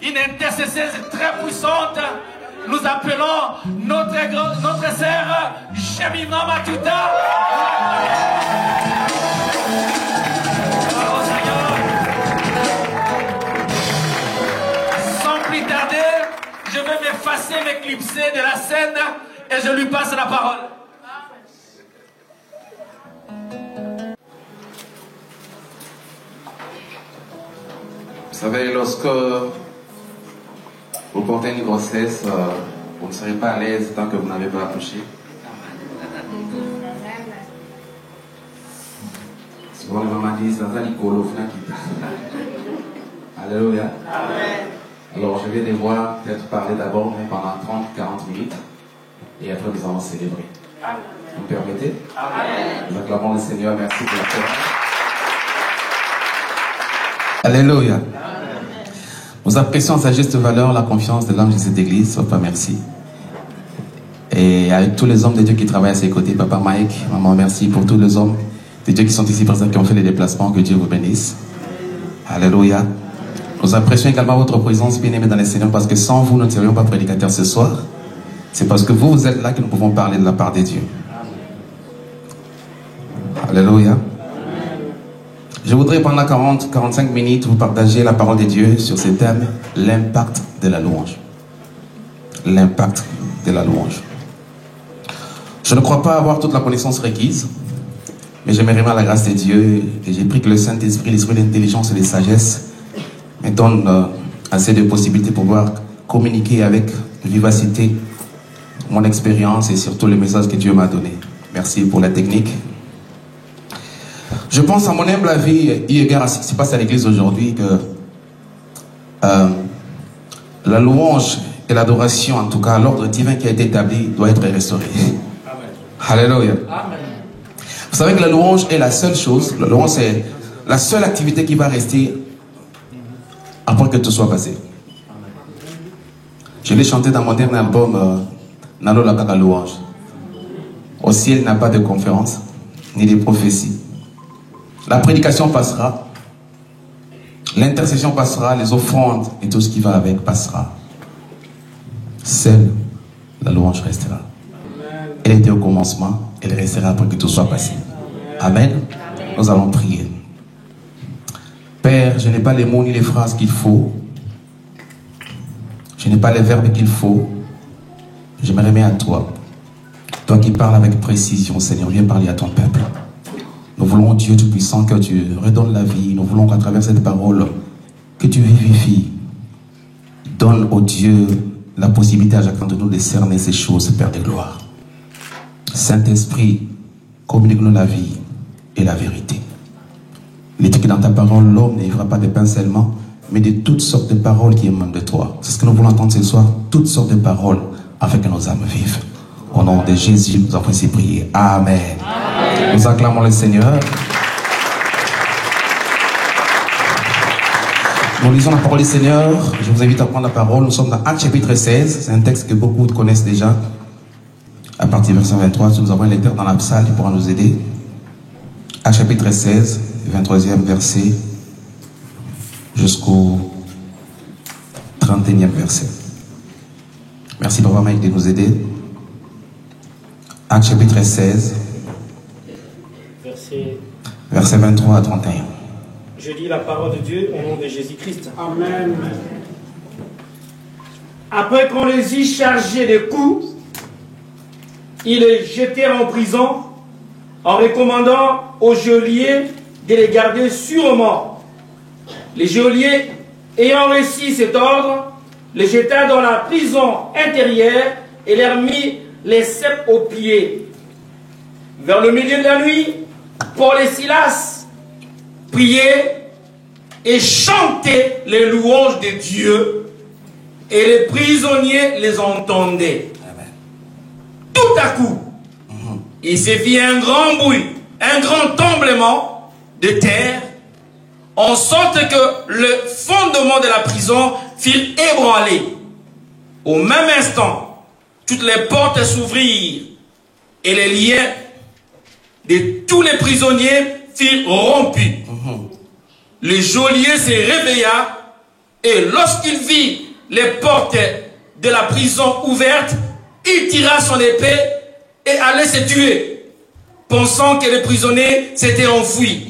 une intercesseuse très puissante. Nous appelons notre sœur Jemima Matuta. Oh Seigneur. Sans plus tarder, je vais m'effacer, m'éclipser de la scène et je lui passe la parole. Vous savez, lorsque vous portez une grossesse, vous ne serez pas à l'aise tant que vous n'avez pas accouché. Souvent, les mamans disent, Alléluia. Alors, je vais devoir peut-être parler d'abord pendant 30-40 minutes et après nous allons célébrer. Vous me permettez? Nous acclamons le Seigneur, merci pour la parole. Alléluia. Nous apprécions à sa juste valeur la confiance de l'âme de cette église. Papa, merci. Et avec tous les hommes de Dieu qui travaillent à ses côtés, Papa Mike, Maman, merci pour tous les hommes de Dieu qui sont ici présents, qui ont fait les déplacements. Que Dieu vous bénisse. Alléluia. Nous apprécions également votre présence, bien-aimés dans les Seigneurs, parce que sans vous, nous ne serions pas prédicateurs ce soir. C'est parce que vous êtes là que nous pouvons parler de la part de Dieu. Alléluia. Je voudrais pendant 40-45 minutes vous partager la parole de Dieu sur ce thème, l'impact de la louange. L'impact de la louange. Je ne crois pas avoir toute la connaissance requise, mais j'aimerais bien la grâce de Dieu et j'ai pris que le Saint-Esprit, l'Esprit d'intelligence et de sagesse me donne assez de possibilités pour pouvoir communiquer avec vivacité mon expérience et surtout le message que Dieu m'a donné. Merci pour la technique. Je pense à mon humble avis, eu égard à ce qui se passe à l'église aujourd'hui, que la louange et l'adoration, en tout cas l'ordre divin qui a été établi, doit être restauré. Amen. Alléluia. Amen. Vous savez que la louange est la seule chose, la louange c'est la seule activité qui va rester après que tout soit passé. Je l'ai chanté dans mon dernier album, Nalo la Kaka Louange. Au ciel, il n'y a pas de conférence, ni de prophétie. La prédication passera, l'intercession passera, les offrandes et tout ce qui va avec passera. Seule la louange restera. Elle était au commencement, elle restera après que tout soit passé. Amen. Nous allons prier. Père, je n'ai pas les mots ni les phrases qu'il faut. Je n'ai pas les verbes qu'il faut. Je me remets à toi. Toi qui parles avec précision, Seigneur, viens parler à ton peuple. Nous voulons, Dieu Tout-Puissant, que tu redonnes la vie. Nous voulons qu'à travers cette parole, que tu vivifies. Donne au Dieu la possibilité à chacun de nous de cerner ces choses, Père de gloire. Saint-Esprit, communique-nous la vie et la vérité. Il est écrit dans ta parole, l'homme ne vivra pas de pain seulement, mais de toutes sortes de paroles qui émanent de toi. C'est ce que nous voulons entendre ce soir, toutes sortes de paroles, afin que nos âmes vivent. Au nom de Jésus, nous avons ainsi prié. Amen. Amen. Nous acclamons le Seigneur. Nous lisons la parole du Seigneur. Je vous invite à prendre la parole. Nous sommes dans Actes chapitre 16. C'est un texte que beaucoup connaissent déjà. À partir du verset 23, nous avons un lecteur dans la salle qui pourra nous aider. Actes chapitre 16, 23e verset, jusqu'au 31e verset. Merci Papa Mike de nous aider. Actes chapitre 16, verset 23 à 31. Je lis la parole de Dieu au nom de Jésus-Christ. Amen. Après qu'on les eut chargés de coups, ils les jetèrent en prison en recommandant aux geôliers de les garder sûrement. Les geôliers, ayant reçu cet ordre, les jeta dans la prison intérieure et leur mit les ceps aux pieds. Vers le milieu de la nuit, Paul et Silas priaient et chantaient les louanges de Dieu, et les prisonniers les entendaient. Amen. Tout à coup, il s'est fait un grand bruit, un grand tremblement de terre, en sorte que le fondement de la prison fut ébranlé. Au même instant, toutes les portes s'ouvrirent et les liens de tous les prisonniers furent rompus. Le geôlier se réveilla Et lorsqu'il vit les portes de la prison ouvertes, il tira son épée et allait se tuer, pensant que le prisonnier s'était enfui.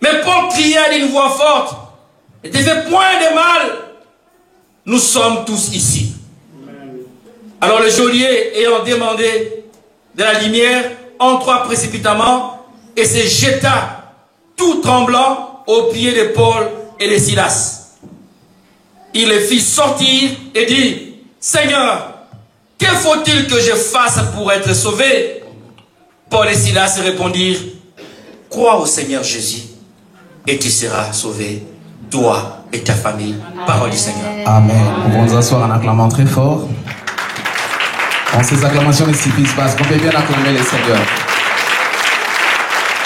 Mais Paul cria d'une voix forte, « Ne te fais point de mal, nous sommes tous ici. » Alors le geôlier, ayant demandé de la lumière, entra précipitamment et se jeta, tout tremblant, aux pieds de Paul et de Silas. Il les fit sortir et dit, « Seigneur, que faut-il que je fasse pour être sauvé ?» Paul et Silas répondirent, « Crois au Seigneur Jésus et tu seras sauvé, toi et ta famille. » Parole du Seigneur. Amen. Nous pouvons nous asseoir en acclamant très fort. En ces acclamations ne suffisent pas. Est-ce qu'on peut bien acclamer le Seigneur?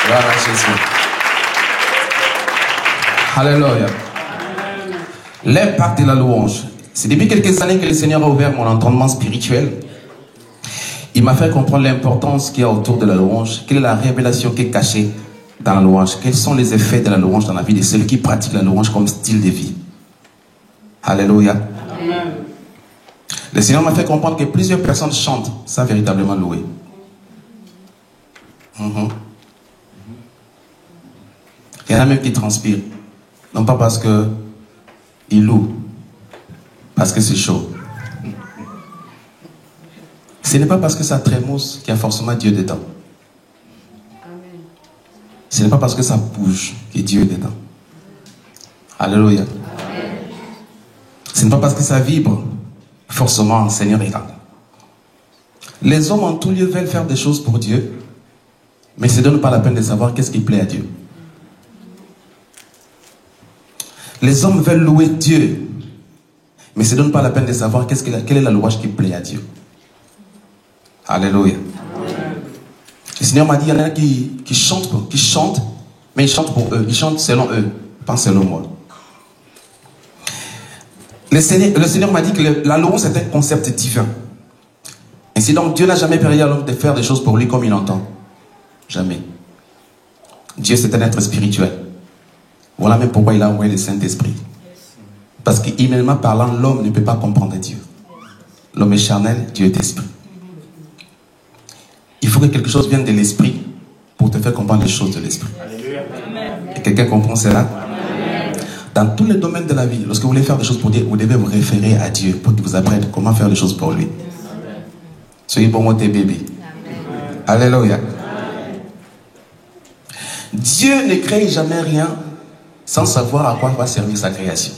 Voilà Jésus. Alléluia. L'impact de la louange. C'est depuis quelques années que le Seigneur a ouvert mon entendement spirituel. Il m'a fait comprendre l'importance qu'il y a autour de la louange. Quelle est la révélation qui est cachée dans la louange? Quels sont les effets de la louange dans la vie de celui qui pratique la louange comme style de vie? Alléluia. Amen. Le Seigneur m'a fait comprendre que plusieurs personnes chantent sans véritablement louer. Il y en a même qui transpirent. Non pas parce qu'ils louent, parce que c'est chaud. Ce n'est pas parce que ça trémousse qu'il y a forcément Dieu dedans. Ce n'est pas parce que ça bouge que Dieu est dedans. Alléluia. Amen. Ce n'est pas parce que ça vibre forcément le Seigneur est là. Les hommes en tout lieu veulent faire des choses pour Dieu, mais ne se donnent pas la peine de savoir qu'est-ce qui plaît à Dieu. Les hommes veulent louer Dieu, mais ne se donnent pas la peine de savoir quelle est la louange qui plaît à Dieu. Alléluia. Amen. Le Seigneur m'a dit, il y en a qui chantent, mais ils chantent pour eux. Ils chantent selon eux, pas selon moi. Le Seigneur m'a dit que la louange c'est un concept divin. Ainsi donc, Dieu n'a jamais permis à l'homme de faire des choses pour lui comme il entend. Jamais. Dieu c'est un être spirituel. Voilà même pourquoi il a envoyé le Saint-Esprit. Parce qu'humainement parlant, l'homme ne peut pas comprendre Dieu. L'homme est charnel, Dieu est esprit. Il faut que quelque chose vienne de l'esprit pour te faire comprendre les choses de l'esprit. Et quelqu'un comprend cela? Amen. Dans tous les domaines de la vie, lorsque vous voulez faire des choses pour Dieu, vous devez vous référer à Dieu pour qu'il vous apprenne comment faire les choses pour lui. Amen. Soyez pour moi tes bébés. Alléluia. Dieu ne crée jamais rien sans savoir à quoi va servir sa création.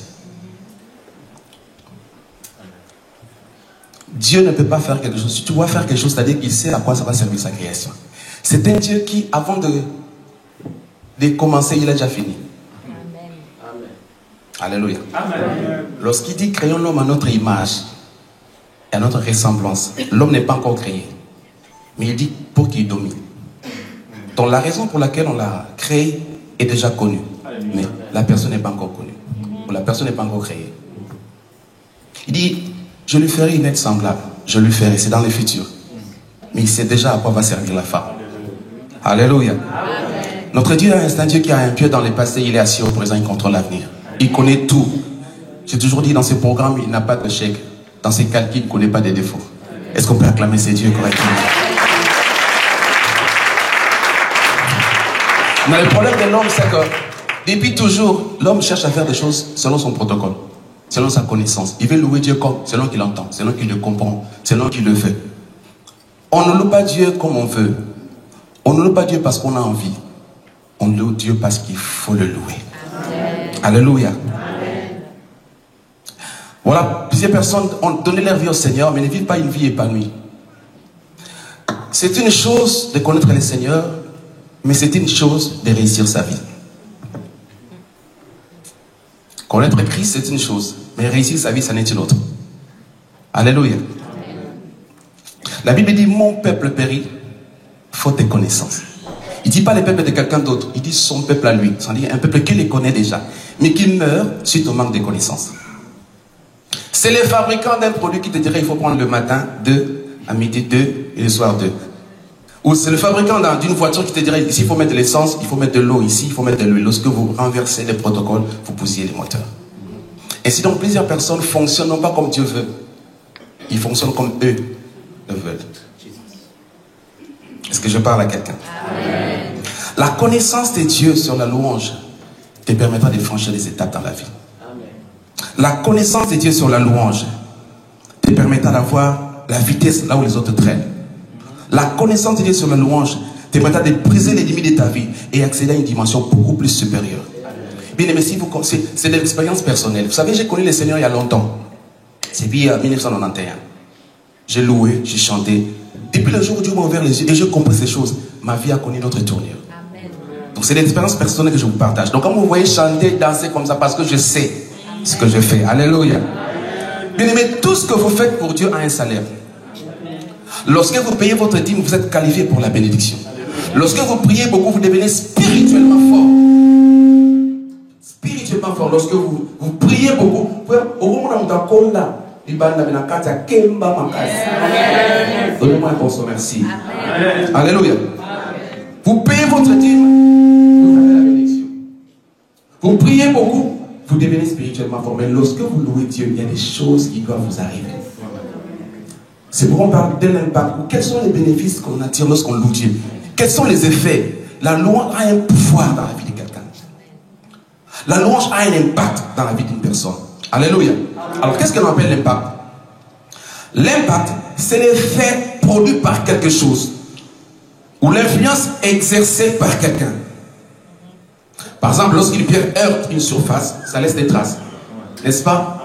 Dieu ne peut pas faire quelque chose. Si tu dois faire quelque chose, c'est-à-dire qu'il sait à quoi ça va servir sa création. C'est un Dieu qui, avant de commencer, il a déjà fini. Amen. Alléluia. Amen. Lorsqu'il dit créons l'homme à notre image et à notre ressemblance, l'homme n'est pas encore créé. Mais il dit pour qu'il domine. Donc la raison pour laquelle on l'a créé est déjà connue. Mais la personne n'est pas encore connue. Ou la personne n'est pas encore créée. Il dit, je lui ferai une aide semblable. Je lui ferai, c'est dans le futur. Mais il sait déjà à quoi va servir la femme. Alléluia. Amen. Notre Dieu est un Dieu qui a un pied dans le passé, il est assis au présent, il contrôle l'avenir. Il connaît tout. J'ai toujours dit dans ce programme, il n'a pas de chèque. Dans ses calculs, il ne connaît pas des défauts. Est-ce qu'on peut acclamer ces dieux correctement? Mais le problème de l'homme, c'est que depuis toujours, l'homme cherche à faire des choses selon son protocole, selon sa connaissance. Il veut louer Dieu comme, selon qu'il entend, selon qu'il le comprend, selon qu'il le fait. On ne loue pas Dieu comme on veut. On ne loue pas Dieu parce qu'on a envie. On loue Dieu parce qu'il faut le louer. Amen. Alléluia. Amen. Voilà, plusieurs personnes ont donné leur vie au Seigneur, mais ne vivent pas une vie épanouie. C'est une chose de connaître le Seigneur, mais c'est une chose de réussir sa vie. Connaître Christ, c'est une chose, mais réussir sa vie, ça n'est une autre. Alléluia. La Bible dit, mon peuple périt, faute de connaissance. Il ne dit pas le peuple de quelqu'un d'autre, il dit son peuple à lui. C'est-à-dire un peuple qui les connaît déjà, mais qui meurt suite au manque de connaissance. C'est le fabricant d'un produit qui te dirait, il faut prendre le matin 2, à midi 2 et le soir 2. Ou c'est le fabricant d'une voiture qui te dirait, ici il faut mettre de l'essence, il faut mettre de l'eau, ici il faut mettre de l'huile. Lorsque vous renversez les protocoles, vous bousillez les moteurs. Ainsi donc, plusieurs personnes fonctionnent non pas comme Dieu veut. Ils fonctionnent comme eux le veulent. Est-ce que je parle à quelqu'un? La connaissance de Dieu sur la louange te permettra de franchir des étapes dans la vie. La connaissance de Dieu sur la louange te permettra d'avoir la vitesse là où les autres traînent. La connaissance de Dieu sur la louange te permettra de briser les limites de ta vie et accéder à une dimension beaucoup plus supérieure. Bien aimé, si c'est de l'expérience personnelle. Vous savez, j'ai connu le Seigneur il y a longtemps. C'est puis en 1991. J'ai loué, j'ai chanté. Depuis le jour où Dieu m'a ouvert les yeux et j'ai compris ces choses, ma vie a connu notre tournure. Donc c'est l'expérience personnelle que je vous partage. Donc quand vous voyez chanter, danser comme ça, parce que je sais ce que je fais. Alléluia. Bien aimé, tout ce que vous faites pour Dieu a un salaire. Lorsque vous payez votre dîme, vous êtes qualifié pour la bénédiction. Lorsque vous priez beaucoup, vous devenez spirituellement fort. Spirituellement fort. Lorsque vous priez beaucoup, donnez-moi un bon merci. Alléluia. Vous payez votre dîme, vous avez la bénédiction. Vous priez beaucoup, vous devenez spirituellement fort. Mais lorsque vous louez Dieu, il y a des choses qui doivent vous arriver. C'est pourquoi on parle de l'impact. Quels sont les bénéfices qu'on attire lorsqu'on loue Dieu? Quels sont les effets? La louange a un pouvoir dans la vie de quelqu'un. La louange a un impact dans la vie d'une personne. Alléluia. Alors qu'est-ce qu'on appelle l'impact? L'impact, c'est l'effet produit par quelque chose ou l'influence exercée par quelqu'un. Par exemple, lorsqu'une pierre heurte une surface, ça laisse des traces. N'est-ce pas?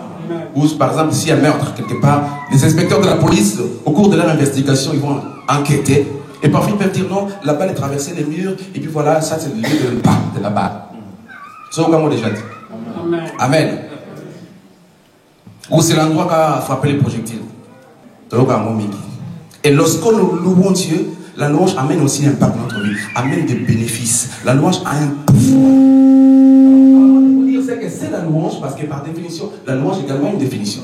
Ou par exemple, s'il y a meurtre quelque part, les inspecteurs de la police, au cours de leur investigation, ils vont enquêter. Et parfois, ils peuvent dire non, la balle est traversée les murs, et puis voilà, ça c'est le lieu de l'impact de la balle. Ça, on déjà dit. Amen. Ou c'est l'endroit qui a frappé les projectiles. Et lorsque nous louons Dieu, la louange amène aussi un impact dans notre vie, amène des bénéfices. La louange a un pouvoir. C'est la louange, parce que par définition, la louange est également une définition.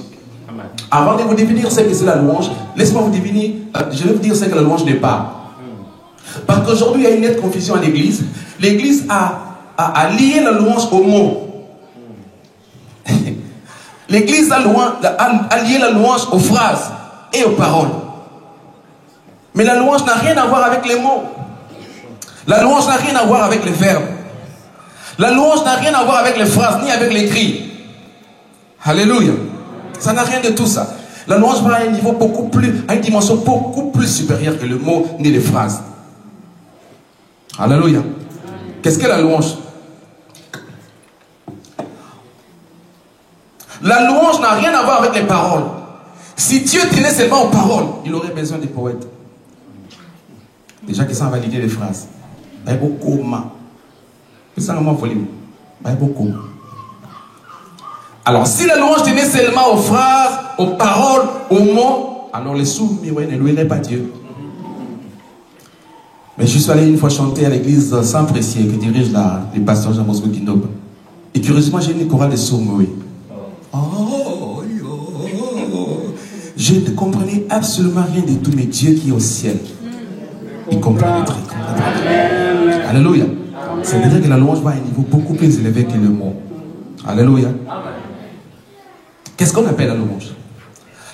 Avant de vous définir ce que c'est la louange, laissez-moi vous définir, je vais vous dire ce que la louange n'est pas. Parce qu'aujourd'hui, il y a une nette confusion à l'église. L'église a lié la louange au mot. L'église a lié la louange aux phrases et aux paroles. Mais la louange n'a rien à voir avec les mots. La louange n'a rien à voir avec les verbes. La louange n'a rien à voir avec les phrases, ni avec les cris. Alléluia. Ça n'a rien de tout ça. La louange va à un niveau beaucoup plus, à une dimension beaucoup plus supérieure que le mot ni les phrases. Alléluia. Qu'est-ce que la louange? La louange n'a rien à voir avec les paroles. Si Dieu tenait seulement aux paroles, il aurait besoin des poètes. Déjà qui sont validés les phrases. Alors si la louange tenait seulement aux phrases, aux paroles, aux mots, alors les soumis ne loueraient pas Dieu. Mais je suis allé une fois chanter à l'église Saint-Précieux que dirige le pasteur Jean-Bosco Kindoba. Et curieusement j'ai une chorale de sourds-muets. Je ne comprenais absolument rien de tout, mais Dieu qui est au ciel, il comprenait très bien. Alléluia. C'est-à-dire que la louange va à un niveau beaucoup plus élevé que le mot. Alléluia. Qu'est-ce qu'on appelle la louange?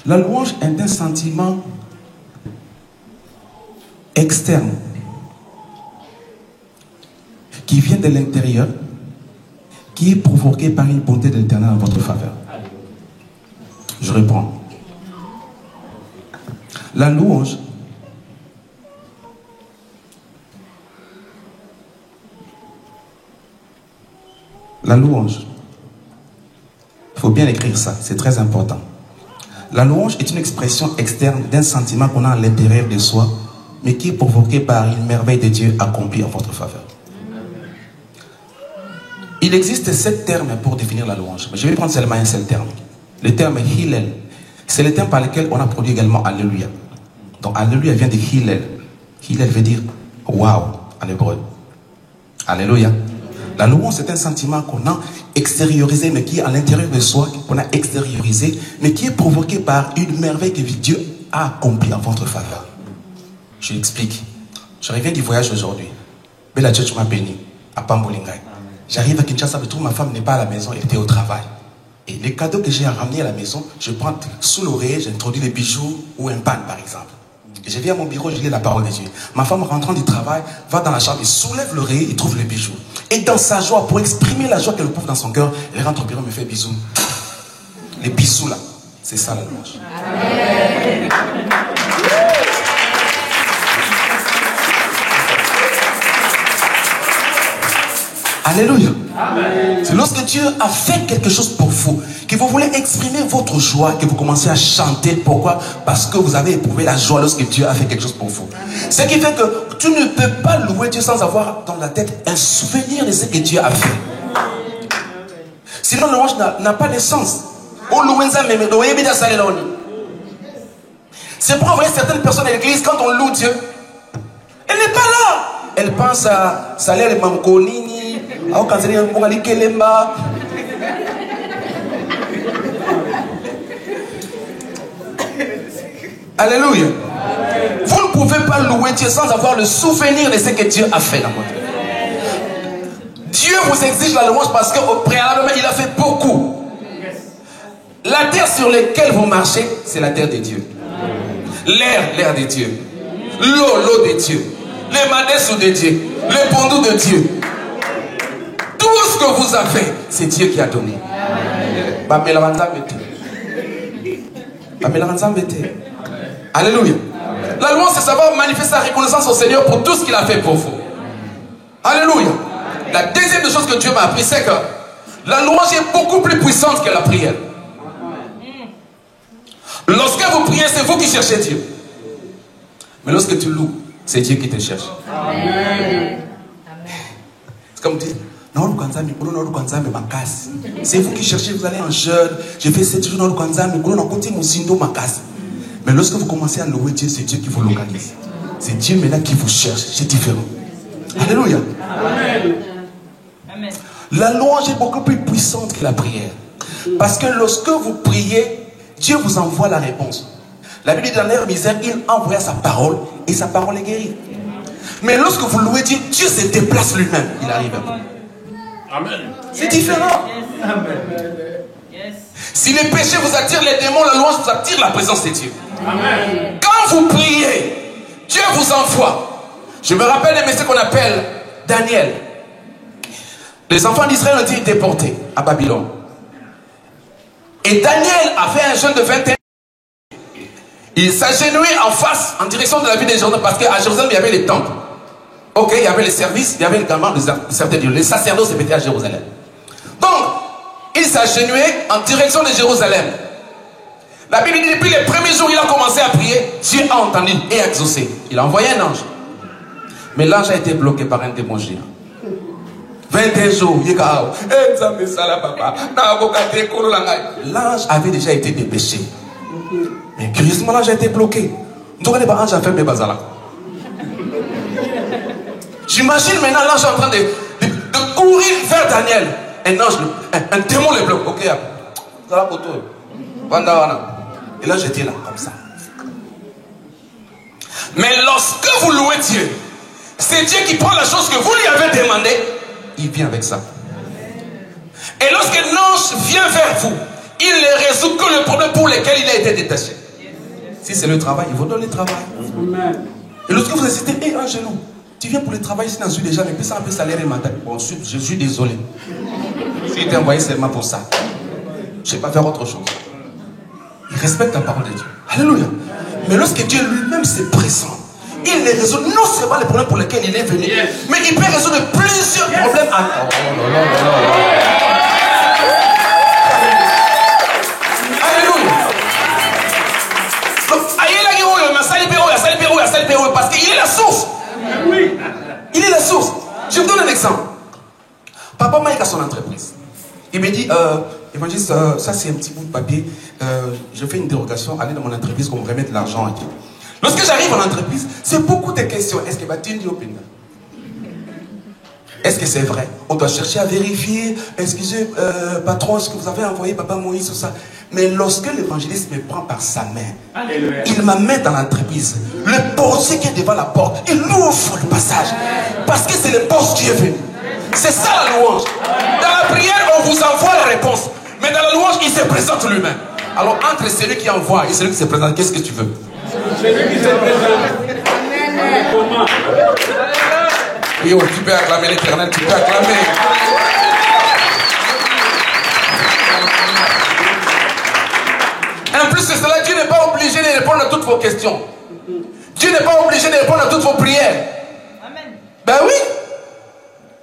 La louange est un sentiment externe qui vient de l'intérieur, qui est provoqué par une bonté de l'Éternel en votre faveur. Je reprends. La louange il faut bien écrire ça, c'est très important. La louange est une expression externe d'un sentiment qu'on a à l'intérieur de soi, mais qui est provoqué par une merveille de Dieu accomplie en votre faveur. Il existe 7 termes pour définir la louange, mais je vais prendre seulement un seul terme. Le terme Hillel, c'est le terme par lequel on a produit également Alléluia. Donc Alléluia vient de Hillel. Hillel veut dire wow en hébreu. Alléluia. La louange, c'est un sentiment qu'on a extériorisé, mais qui est à l'intérieur de soi, qu'on a extériorisé, mais qui est provoqué par une merveille que Dieu a accomplie en votre faveur. Je l'explique. Je reviens du voyage aujourd'hui. Bella Church m'a béni à Pambolingai. J'arrive à Kinshasa, je trouve ma femme n'est pas à la maison, elle était au travail. Et les cadeaux que j'ai ramenés à la maison, je prends sous l'oreiller, j'introduis les bijoux ou un pan par exemple. Et je viens à mon bureau, je lis la parole de Dieu. Ma femme rentrant du travail, va dans la chambre, il soulève l'oreiller, il trouve les bijoux. Et dans sa joie, pour exprimer la joie qu'elle éprouve dans son cœur, elle rentre au bureau et me fait bisous. Les bisous là, c'est ça la louange. Amen. Alléluia. C'est lorsque Dieu a fait quelque chose pour vous, que vous voulez exprimer votre joie, que vous commencez à chanter. Pourquoi? Parce que vous avez éprouvé la joie lorsque Dieu a fait quelque chose pour vous. Ce qui fait que tu ne peux pas louer Dieu sans avoir dans la tête un souvenir de ce que Dieu a fait. Sinon, la louange n'a pas de sens. C'est pour envoyer certaines personnes à l'église, quand on loue Dieu, elle n'est pas là. Elle pense à salaire et manconini. Alléluia. Vous ne pouvez pas louer Dieu sans avoir le souvenir de ce que Dieu a fait dans votre vie. Dieu vous exige la louange parce qu'au préalable, il a fait beaucoup. La terre sur laquelle vous marchez, c'est la terre de Dieu. L'air de Dieu. L'eau de Dieu. Les madesses de Dieu. Les pondous de Dieu. Tout ce que vous avez, c'est Dieu qui a donné. Alléluia. La louange, c'est savoir manifester sa reconnaissance au Seigneur pour tout ce qu'il a fait pour vous. Alléluia. La deuxième chose que Dieu m'a appris, c'est que la louange est beaucoup plus puissante que la prière. Lorsque vous priez, c'est vous qui cherchez Dieu. Mais lorsque tu loues, c'est Dieu qui te cherche. Amen. C'est comme dire, c'est vous qui cherchez, vous allez en jeûne. J'ai fait 7 jours dans le Kwanzami. Mais lorsque vous commencez à louer Dieu, c'est Dieu qui vous localise. C'est Dieu maintenant qui vous cherche. C'est différent. Alléluia. Amen. La louange est beaucoup plus puissante que la prière. Parce que lorsque vous priez, Dieu vous envoie la réponse. La Bible dit dans leur misère, il envoie sa parole et sa parole est guérie. Mais lorsque vous louez Dieu, Dieu se déplace lui-même. Il arrive à vous. Amen. C'est différent. Amen. Si les péchés vous attirent les démons, la louange vous attire la présence de Dieu. Amen. Quand vous priez, Dieu vous envoie. Je me rappelle d'un message qu'on appelle Daniel. Les enfants d'Israël ont été déportés à Babylone. Et Daniel a fait un jeûne de 21 ans. Il s'agenouillait en face, en direction de la ville de Jérusalem, parce qu'à Jérusalem, il y avait les temples. Ok, il y avait les services, il y avait également les sacerdoces se mettaient à Jérusalem. Donc, il s'agenouillait en direction de Jérusalem. La Bible dit, depuis les premiers jours, il a commencé à prier. Dieu a entendu et a exaucé. Il a envoyé un ange. Mais l'ange a été bloqué par un démon géant. 21 jours, l'ange avait déjà été dépêché. Mais curieusement, l'ange a été bloqué. J'imagine maintenant l'ange en train de courir vers Daniel. Un démon le bloque. Ok, et là j'étais là, comme ça. Mais lorsque vous louez Dieu, c'est Dieu qui prend la chose que vous lui avez demandé. Il vient avec ça. Et lorsque l'ange vient vers vous, il ne résout que le problème pour lequel il a été détaché. Si c'est le travail, il vous donne le travail. Et lorsque vous hésitez, hé Angelo, tu viens pour le travail ici dans le déjà, mais puis ça un peu salaire et matin. Bon, je suis désolé. Si tu es envoyé seulement pour ça, je ne vais pas faire autre chose. Il respecte la parole de Dieu. Alléluia. Mais lorsque Dieu lui-même se présente, il ne résout non seulement les problèmes pour lesquels il est venu, mais il peut résoudre plusieurs problèmes. Alléluia. Parce qu'il est la source. Il est la source. Je vous donne un exemple. Papa Mike a son entreprise. Il me dit, évangéliste, ça c'est un petit bout de papier. Je fais une dérogation, allez dans mon entreprise qu'on me remette de l'argent. Lorsque j'arrive en entreprise, c'est beaucoup de questions. Est-ce que va-t-il dire est-ce que c'est vrai? On doit chercher à vérifier. Est-ce que j'ai, patron, est-ce que vous avez envoyé Papa Moïse, tout ça? Mais lorsque l'évangéliste me prend par sa main, Alléluia, il m'amène dans l'entreprise. Le portier qui est devant la porte, il ouvre le passage. Parce que c'est le poste qui est venu. C'est ça la louange. Dans la prière, on vous envoie la réponse. Mais dans la louange, il se présente lui-même. Alors entre celui qui envoie et celui qui se présente, qu'est-ce que tu veux? Celui qui se présente. Comment? Oui, tu peux acclamer l'Éternel, tu peux acclamer. En plus de cela, Dieu n'est pas obligé de répondre à toutes vos questions. Dieu n'est pas obligé de répondre à toutes vos prières. Amen. Ben oui.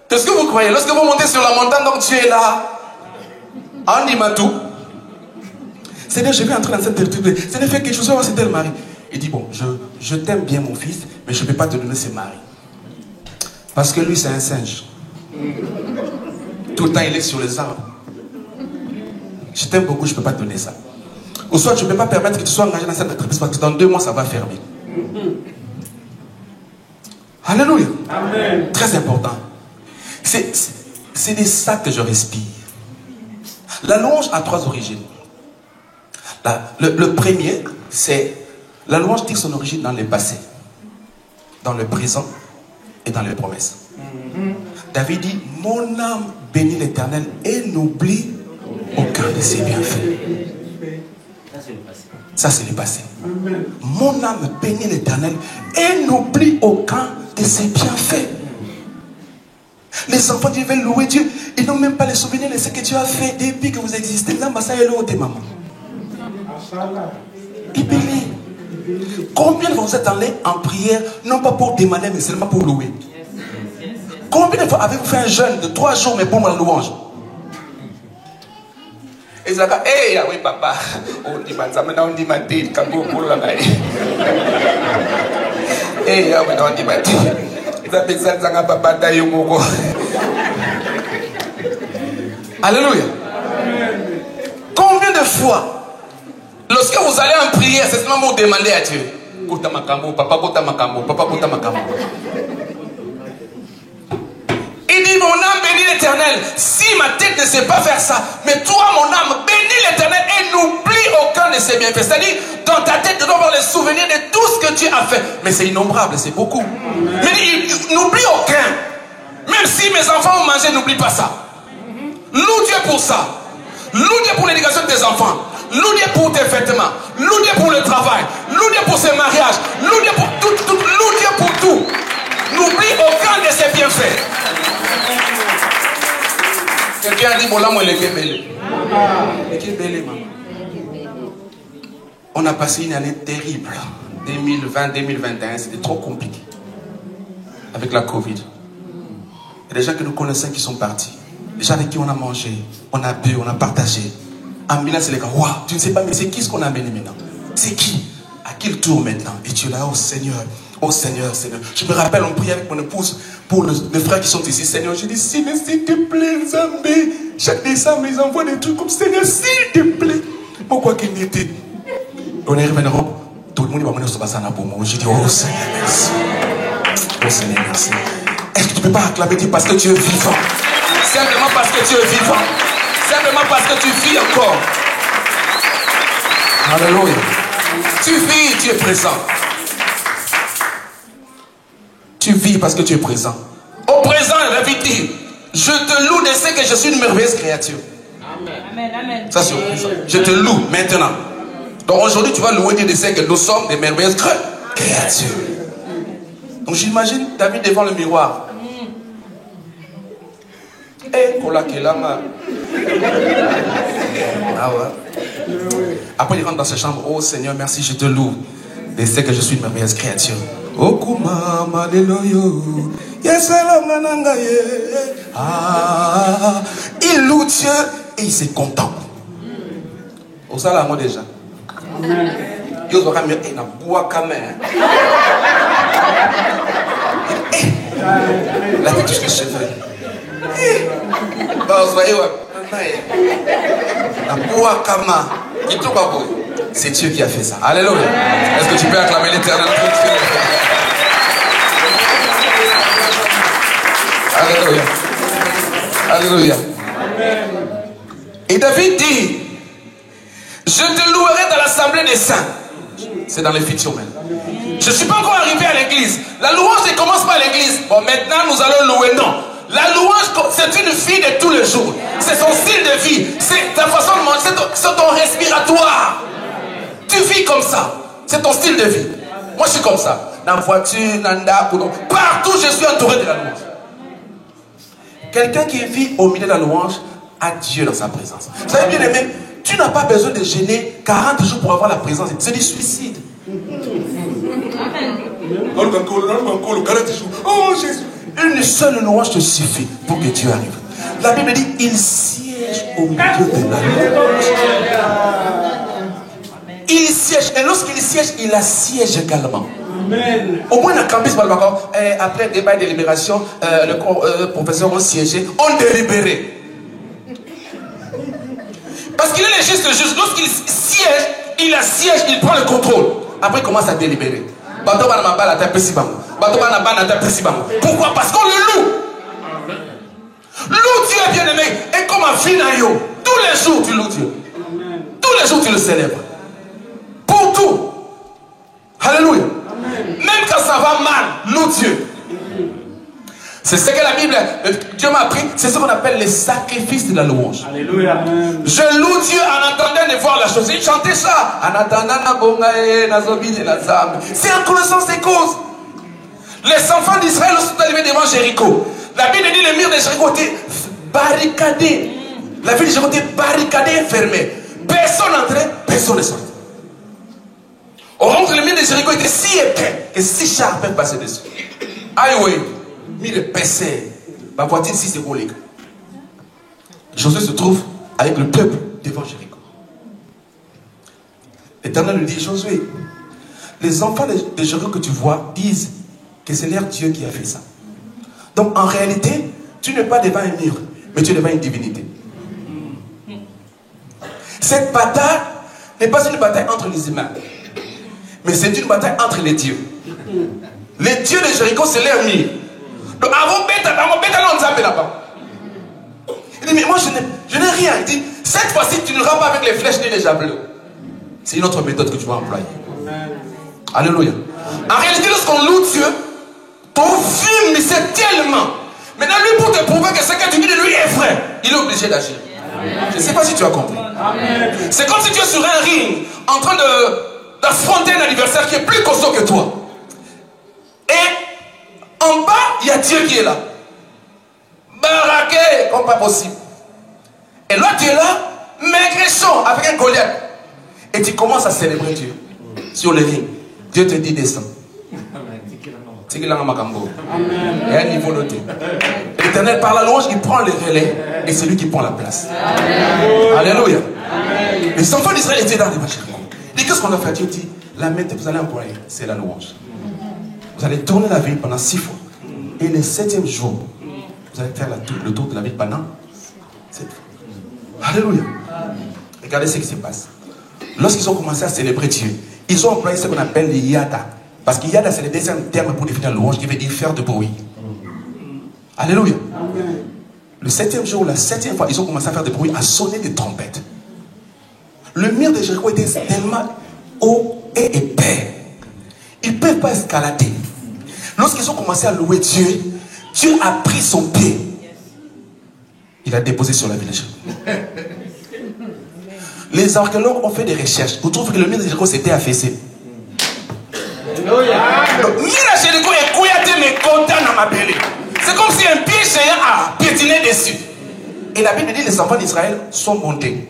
Qu'est-ce que vous croyez? Lorsque vous montez sur la montagne, donc Dieu est là. On dit tout. Seigneur, je vais entrer dans cette territoire. Seigneur, fais quelque chose, c'est tel mari. Il dit, bon, je t'aime bien mon fils, mais je ne peux pas te donner ce mari. Parce que lui, c'est un singe. Tout le temps, il est sur les arbres. Je t'aime beaucoup, je ne peux pas te donner ça. Ou soit, je ne peux pas permettre que tu sois engagé dans cette entreprise parce que dans 2 mois, ça va fermer. Alléluia. Amen. Très important. C'est de ça que je respire. La louange a 3 origines. Le premier, c'est la louange tire son origine dans le passé, dans le présent et dans les promesses. David dit, mon âme bénit l'Éternel et n'oublie aucun de ses bienfaits. Ça c'est le passé. Mon âme bénit l'Éternel et n'oublie aucun de ses bienfaits. Les enfants, ils veulent louer Dieu. Ils n'ont même pas les souvenirs de ce que Dieu a fait depuis que vous existez. Il bénit. Combien vous êtes allés en prière, non pas pour demander, mais seulement pour louer? Combien de fois avez-vous fait un jeûne de 3 jours, mais pour la louange? Et ça va, hey, oui, papa. On dit, maintenant, on dit, ma tête, quand vous pour la main. Hey, oui, on dit, ma tête. Alléluia. Combien de fois, lorsque vous allez en prière, c'est seulement pour demander à Dieu, il dit, mon âme bénit l'Éternel. Si ma tête ne sait pas faire ça, mais toi, mon âme, bénis l'Éternel et n'oublie aucun de ses bienfaits. C'est-à-dire, dans ta tête, tu dois avoir le souvenir de tout ce que tu as fait. Mais c'est innombrable, c'est beaucoup. Mais n'oublie aucun. Même si mes enfants ont mangé, n'oublie pas ça. Loue Dieu pour ça. Loue Dieu pour l'éducation de tes enfants. Loue Dieu pour tes vêtements. Loue Dieu pour le travail. Loue Dieu pour ses mariages. Loue Dieu pour tout. Loue Dieu pour tout. N'oublie aucun de ses bienfaits. Quelqu'un a dit, bon là, moi, on a passé une année terrible. 2020-2021, c'était trop compliqué. Avec la Covid. Il y a des gens que nous connaissons qui sont partis. Des gens avec qui on a mangé, on a bu, on a partagé. En Milan, c'est les gars, waouh, tu ne sais pas, mais c'est qui ce qu'on a amené maintenant? C'est qui? À qui le tour maintenant? Et tu es là, oh Seigneur. Oh Seigneur, Seigneur. Je me rappelle, on priait avec mon épouse pour les frères qui sont ici. Seigneur, je dis, s'il te plaît, Zambé. Chaque décembre, ils envoient des trucs comme Seigneur, s'il te plaît. Pourquoi qu'il n'était? On est revenu, tout le monde va venir sur Bassana pour moi. Je dis, oh Seigneur, merci. Oh Seigneur, merci. Est-ce que tu ne peux pas acclamer Dieu parce que tu es vivant? Simplement parce que tu es vivant. Simplement parce que tu vis encore. Alléluia. Tu vis, tu es présent. Tu vis parce que tu es présent. Au présent, David dit, je te loue de ce que je suis une merveilleuse créature. Amen. Amen. Ça c'est au présent. Je te loue maintenant. Donc aujourd'hui, tu vas louer Dieu de ce que nous sommes des merveilleuses créatures. Donc j'imagine David devant le miroir. Eh, ah ouais. Après il rentre dans sa chambre. Oh Seigneur, merci, je te loue de ce que je suis une merveilleuse créature. Ah, il loue Dieu et il se contente. Au salaire, moi déjà. Il aura mieux et n'a bois quand même. Là, tout ce que je fais. C'est Dieu qui a fait ça. Alléluia. Est-ce que tu peux acclamer l'Éternel? Alléluia. Alléluia. Et David dit, je te louerai dans l'assemblée des saints. C'est dans les futur même. Je ne suis pas encore arrivé à l'église. La louange ne commence pas à l'église. Bon, maintenant nous allons louer. Non. La louange, c'est une vie de tous les jours. C'est son style de vie. C'est ta façon de manger. C'est ton respiratoire. Tu vis comme ça. C'est ton style de vie. Moi, je suis comme ça. Dans la voiture, partout, je suis entouré de la louange. Quelqu'un qui vit au milieu de la louange a Dieu dans sa présence. Vous savez bien aimé, tu n'as pas besoin de gêner 40 jours pour avoir la présence. C'est du suicide. Oh Jésus. Une seule louange te suffit pour que Dieu arrive. La Bible dit, il siège au milieu de la louange. Il siège. Et lorsqu'il siège, il assiège également. Amen. Au moins, dans le campus, après le débat de libération, le professeur a siégé, on délibéré. Parce qu'il est le juste juge. Lorsqu'il siège, il assiège, il prend le contrôle. Après, il commence à délibérer. Pourquoi? Parce qu'on le loue. Loue Dieu, bien-aimé. Et comme un finayo, tous les jours tu loues Dieu. Tous les jours tu le célèbres. Pour tout. Alléluia. Même quand ça va mal, loue Dieu. C'est ce que la Bible, Dieu m'a appris, c'est ce qu'on appelle les sacrifices de la louange. Alléluia. Je loue Dieu en attendant de voir la chose. Il chantait ça. En attendant c'est en connaissance des causes. Les enfants d'Israël sont arrivés devant Jéricho. La Bible dit que les murs de Jéricho étaient barricadés. La ville de Jéricho était barricadée et fermée. Personne n'entrait, personne ne sortait. Au moment où les murs de Jéricho étaient si épais que 6 chars peuvent passer dessus. Aïe oui. Mis le PC, ma voiture ici c'est collègue. Josué se trouve avec le peuple devant Jéricho. L'Éternel lui dit, Josué, les enfants de Jéricho que tu vois disent que c'est leur Dieu qui a fait ça. Donc en réalité, tu n'es pas devant un mur, mais tu es devant une divinité. Cette bataille n'est pas une bataille entre les humains, mais c'est une bataille entre les dieux. Les dieux de Jéricho, c'est leur mur. Donc avant là-bas. Il dit, mais moi je n'ai rien. Il dit, cette fois-ci tu ne pas avec les flèches ni les javelots. C'est une autre méthode que tu vas employer. Alléluia. En réalité, lorsqu'on loue Dieu, ton film c'est tellement. Maintenant lui, pour te prouver que ce que tu dis de lui est vrai, il est obligé d'agir. Je ne sais pas si tu as compris. C'est comme si tu es sur un ring en train d'affronter un adversaire qui est plus costaud que toi. Et en bas, il y a Dieu qui est là. Baraqué, comme pas possible. Et là, tu es là, maigrichon, avec un Goliath. Et tu commences à célébrer Dieu. Sur le ring. Dieu te dit descends. C'est qu'il a un macambo. Et à un niveau noté. L'Éternel, par la louange, il prend le relais. Et c'est lui qui prend la place. Alléluia. Les enfants d'Israël étaient dans les machines. Et qu'est-ce qu'on a fait? Dieu dit, la méthode que vous allez employer, c'est la louange. Vous allez tourner la ville pendant 6 fois. Et le 7e jour, vous allez faire le tour de la ville pendant 7 fois. Alléluia. Regardez ce qui se passe. Lorsqu'ils ont commencé à célébrer Dieu, ils ont employé ce qu'on appelle le yada. Parce que yada, c'est le deuxième terme pour définir la louange qui veut dire faire de bruit. Alléluia. Le 7e jour, la 7e fois, ils ont commencé à faire du bruit, à sonner des trompettes. Le mur de Jéricho était tellement haut et épais. Ils ne peuvent pas escalader. Lorsqu'ils ont commencé à louer Dieu, Dieu a pris son pied. Il a déposé sur la ville de Jéricho. Les archéologues ont fait des recherches. Vous trouvez que le mur de Jéricho s'était affaissé. Le mur de Jéricho est couillaté mais content dans ma belée. C'est comme si un pied géant a piétiné dessus. Et la Bible dit que les enfants d'Israël sont montés.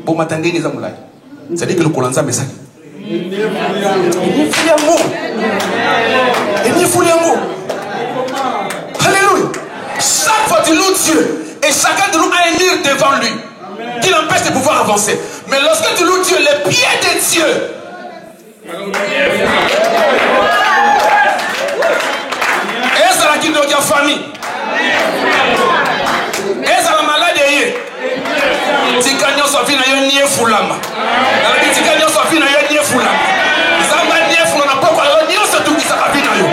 Pour m'attendre les amoulais. C'est-à-dire que le Kolanza me sac. Il n'y a un mot. Il n'y a un mot. Alléluia. Chaque fois tu loues Dieu, et chacun de nous a un mur devant lui qui l'empêche de pouvoir avancer. Mais lorsque tu loues Dieu, les pieds de Dieu. Et ça la qui doit dire famille. Et ça la malade est. Tikanyo Sofi na yo nie fulama. Na tikanyo Sofi na yo nie fulama. Zamba nie fulama poko yo nie so tu kisa kabina yo.